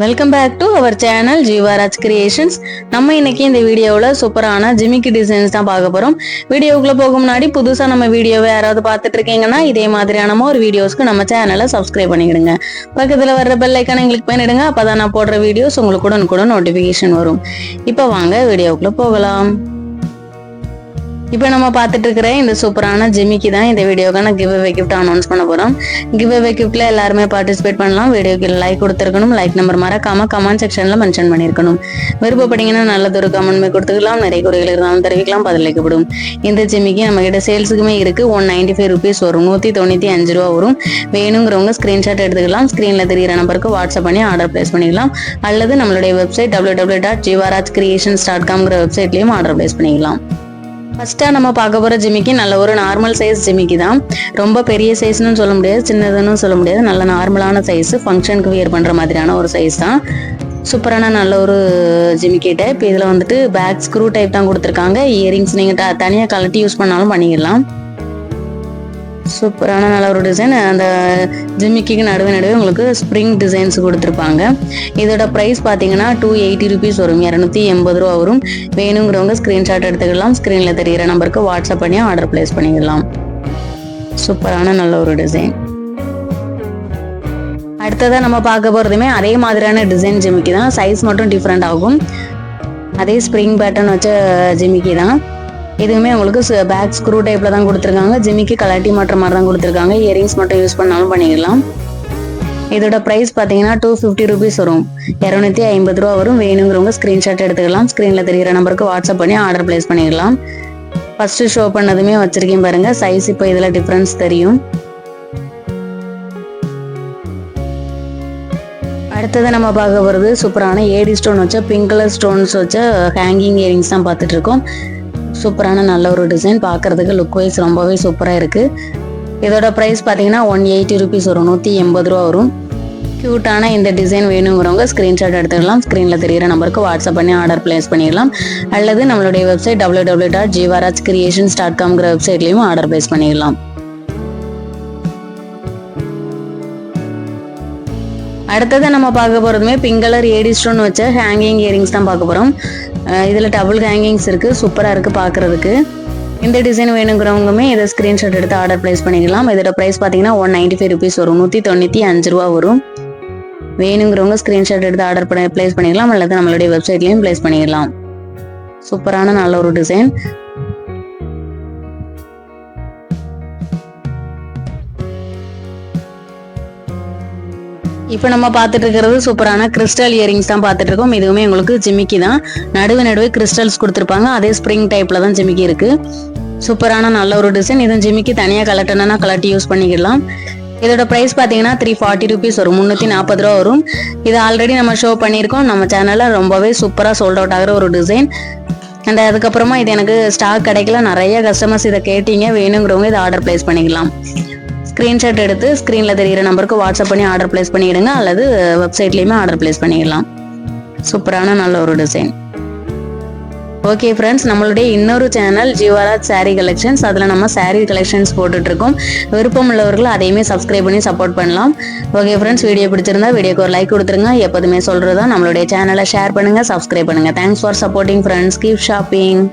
Welcome back to our channel Jeevaraj creations. நம்ம இன்னைக்கு இந்த வீடியோவில் சூப்பரான ஜிமிக்கி டிசைன்ஸ் தான் பார்க்க போகிறோம். வீடியோக்குள்ளே போக முன்னாடி புதுசாக நம்ம வீடியோவை யாராவது பார்த்துட்டு இருக்கீங்கன்னா இதே மாதிரியான ஒரு வீடியோஸ்க்கு நம்ம சேனலை சப்ஸ்கிரைப் பண்ணிக்கிடுங்க. பக்கத்தில் வர்ற பெல் ஐக்கானை கிளிக் பண்ணிடுங்க. அப்போ தான் நான் போடுற வீடியோஸ் உங்களுக்கு கூட நோட்டிஃபிகேஷன் வரும். இப்போ வாங்க வீடியோக்குள்ளே போகலாம். இப்போ நம்ம பார்த்துட்டு இருக்கிற இந்த சூப்பரான ஜிமிக்கி தான் இந்த வீடியோக்கான கிவ் அவே கிஃப்ட் அனௌன்ஸ் பண்ண போகிறோம். கிவ் அவே கிஃப்ட்ல எல்லாருமே பார்ட்டிசிபேட் பண்ணலாம். வீடியோக்கு லைக் கொடுத்துருக்கணும். லைக் நம்பர் மறக்காம கமெண்ட் செக்ஷன்ல மென்ஷன் பண்ணியிருக்கணும். விருப்பப்பட்டீங்கன்னா நல்லதொரு கமெண்ட்மே கொடுத்துக்கலாம். நிறைய குறைகள் இருந்தாலும் தெரிவிக்கலாம், பதிலளிக்கப்படும். இந்த ஜிமிக்கி நம்ம கிட்ட சேல்ஸுக்குமே இருக்கு. 195 rupees வரும், 195 ரூபா வரும். வேணுங்கிறவங்க ஸ்கிரீன்ஷாட் எடுத்துக்கலாம். ஸ்கிரீன்ல தெரியிற நம்பருக்கு வாட்ஸ்அப் பண்ணி ஆர்டர் பிளேஸ் பண்ணிக்கலாம். அல்லது நம்மளுடைய வெப்சைட் www.jivarajcreations.com வெப்சைட்லயும் ஆர்டர் பிளேஸ் பண்ணிக்கலாம். ஃபர்ஸ்டா நம்ம பார்க்க போற ஜிமிக்கி நல்ல ஒரு நார்மல் சைஸ் ஜிமிக்கி தான். ரொம்ப பெரிய சைஸ்னு சொல்ல முடியாது, சின்னதுன்னு சொல்ல முடியாது. நல்ல நார்மலான சைஸ், ஃபங்க்ஷனுக்கு வியர் பண்ற மாதிரியான ஒரு சைஸ் தான். சூப்பரான நல்ல ஒரு ஜிமிக்கி டைப். இதுல வந்துட்டு பேக் ஸ்க்ரூ டைப் தான் கொடுத்துருக்காங்க. இயரிங்ஸ் நீங்க தனியா கலட்டி யூஸ் பண்ணாலும் பண்ணிக்கலாம். சூப்பரான நல்ல ஒரு டிசைன். அந்த ஜிமிக்கிக்கு நடுவே உங்களுக்கு ஸ்ப்ரிங் டிசைன்ஸ் கொடுத்துருப்பாங்க. இதோட ப்ரைஸ் பார்த்தீங்கன்னா 280 rupees வரும், 280 ரூபா வரும். வேணுங்கிறவங்க ஸ்க்ரீன்ஷாட் எடுத்துக்கலாம். ஸ்க்ரீனில் தெரிகிற நம்பருக்கு வாட்ஸ்அப் பண்ணி ஆர்டர் பிளேஸ் பண்ணிக்கலாம். சூப்பரான நல்ல ஒரு டிசைன். அடுத்ததான் நம்ம பார்க்க போகிறதுமே அதே மாதிரியான டிசைன் ஜிமிக்கி தான். சைஸ் மட்டும் டிஃப்ரெண்ட் ஆகும். அதே ஸ்ப்ரிங் பேட்டர்ன் வச்ச ஜிமிக்கி தான். இதுவுமே உங்களுக்கு பேக் ஸ்க்ரூ டைப்ல தான் கொடுத்துருக்காங்க. ஜிமிக்கி கலாட்டி மாட்டுற மாதிரி தான் கொடுத்துருக்காங்க. இயரிங்ஸ் மட்டும் யூஸ் பண்ணாலும் பண்ணிக்கலாம். இதோட ப்ரைஸ் பார்த்தீங்கன்னா 250 rupees வரும், 250 ரூபா வரும். வேணுங்கிறவங்க ஸ்க்ரீன்ஷாட் எடுத்துக்கலாம். ஸ்க்ரீனில் தெரிகிற நம்பருக்கு வாட்ஸ்அப் பண்ணி ஆர்டர் பிளேஸ் பண்ணிக்கலாம். ஃபர்ஸ்ட் ஷோ பண்ணதுமே வச்சிருக்கேன் பாருங்க. சைஸ் இப்போ இதில் டிஃப்ரென்ஸ் தெரியும். அடுத்தது நம்ம பார்க்க போகிறது சூப்பரான ஏடி ஸ்டோன் வச்ச பிங்க் கலர் ஸ்டோன்ஸ் வச்ச ஹேங்கிங் இயரிங்ஸ் தான் பார்த்துட்டு இருக்கோம். சூப்பரான நல்ல ஒரு டிசைன். பார்க்கறதுக்கு லுக் வைஸ் ரொம்பவே சூப்பராக இருக்கு. இதோட ப்ரைஸ் பார்த்தீங்கன்னா 180 rupees வரும், 180 ரூபா வரும். க்யூட்டான இந்த டிசைன் வேணுங்கிறவங்க ஸ்க்ரீன்ஷாட் எடுத்துக்கலாம். ஸ்க்ரீனில் தெரிகிற நம்பருக்கு வாட்ஸ்அப் பண்ணி ஆர்டர் பிளேஸ் பண்ணிடலாம். அல்லது நம்மளுடைய வெப்சைட் www.jivarajcreations.com வெப்சைட்லையும் ஆர்டர் பிளேஸ் பண்ணிடலாம். அடுத்தது நம்ம பார்க்க போகிறதுமே பிங்க் கலர் ஏடி ஸ்டோன் வச்ச ஹேங்கிங் இயரிங்ஸ் தான் பார்க்க போகிறோம். இதில் டபுள் ஹேங்கிங்ஸ் இருக்குது. சூப்பராக இருக்குது பார்க்குறதுக்கு. இந்த டிசைன் வேணுங்கிறவங்களுமே இதை ஸ்க்ரீன்ஷாட் எடுத்து ஆர்டர் பிளேஸ் பண்ணிக்கலாம். இதோட ப்ரைஸ் பார்த்தீங்கன்னா 195 rupees வரும், 195 ரூபா வரும். வேணுங்கிறவங்க ஸ்க்ரீன்ஷாட் எடுத்து ஆர்டர் பிளேஸ் பண்ணிக்கலாம். அல்லது நம்மளுடைய வெப்சைட்லையும் பிளேஸ் பண்ணிடலாம். சூப்பரான நல்ல ஒரு டிசைன். இப்போ நம்ம பார்த்துட்டு இருக்கிறது சூப்பரான கிறிஸ்டல் இயரிங்ஸ் தான் பார்த்துட்டு இருக்கோம். இதுவுமே உங்களுக்கு ஜிமிக்கி தான். நடுவே கிறிஸ்டல்ஸ் கொடுத்துருப்பாங்க. அதே ஸ்ப்ரிங் டைப்ல தான் ஜிமிக்கி இருக்கு. சூப்பரான நல்ல ஒரு டிசைன். இதுவும் ஜிமிக்கி தனியாக கலட்டணும்னா கலட்டி யூஸ் பண்ணிக்கலாம். இதோட ப்ரைஸ் பார்த்தீங்கன்னா 340 rupees வரும், 340 ரூபா வரும். இது ஆல்ரெடி நம்ம ஷோ பண்ணியிருக்கோம் நம்ம சேனலில். ரொம்பவே சூப்பராக சோல்ட் அவுட் ஆகிற ஒரு டிசைன். அண்ட் அதுக்கப்புறமா இது எனக்கு ஸ்டாக் கிடைக்கல, நிறைய கஸ்டமர்ஸ் இதை கேட்டீங்க. வேணுங்கிறவங்க இதை ஆர்டர் பிளேஸ் பண்ணிக்கலாம். ஸ்க்ரீன்ஷாட் எடுத்து ஸ்க்ரீனில் தெரிகிற நம்பருக்கு வாட்ஸ்அப் பண்ணி ஆர்டர் பிளேஸ் பண்ணிடுங்க. அல்லது வெப்சைட்லேயுமே ஆர்டர் பிளேஸ் பண்ணிடலாம். சூப்பரான நல்ல ஒரு டிசைன். ஓகே ஃப்ரெண்ட்ஸ், நம்மளுடைய இன்னொரு சேனல் ஜீவாராஜ் சாரீ கலெக்ஷன்ஸ். அதில் நம்ம சாரீ கலெக்ஷன்ஸ் போட்டுட்ருக்கோம். விருப்பம் உள்ளவர்கள் அதையுமே சப்ஸ்கிரைப் பண்ணி சப்போர்ட் பண்ணலாம். ஓகே ஃப்ரெண்ட்ஸ், வீடியோ பிடிச்சிருந்தா வீடியோக்கு ஒரு லைக் கொடுத்துருங்க. எப்போதுமே சொல்கிறதா நம்மளுடைய சேனலை ஷேர் பண்ணுங்கள், சப்ஸ்கிரைப் பண்ணுங்கள். Thanks for supporting friends. Keep shopping.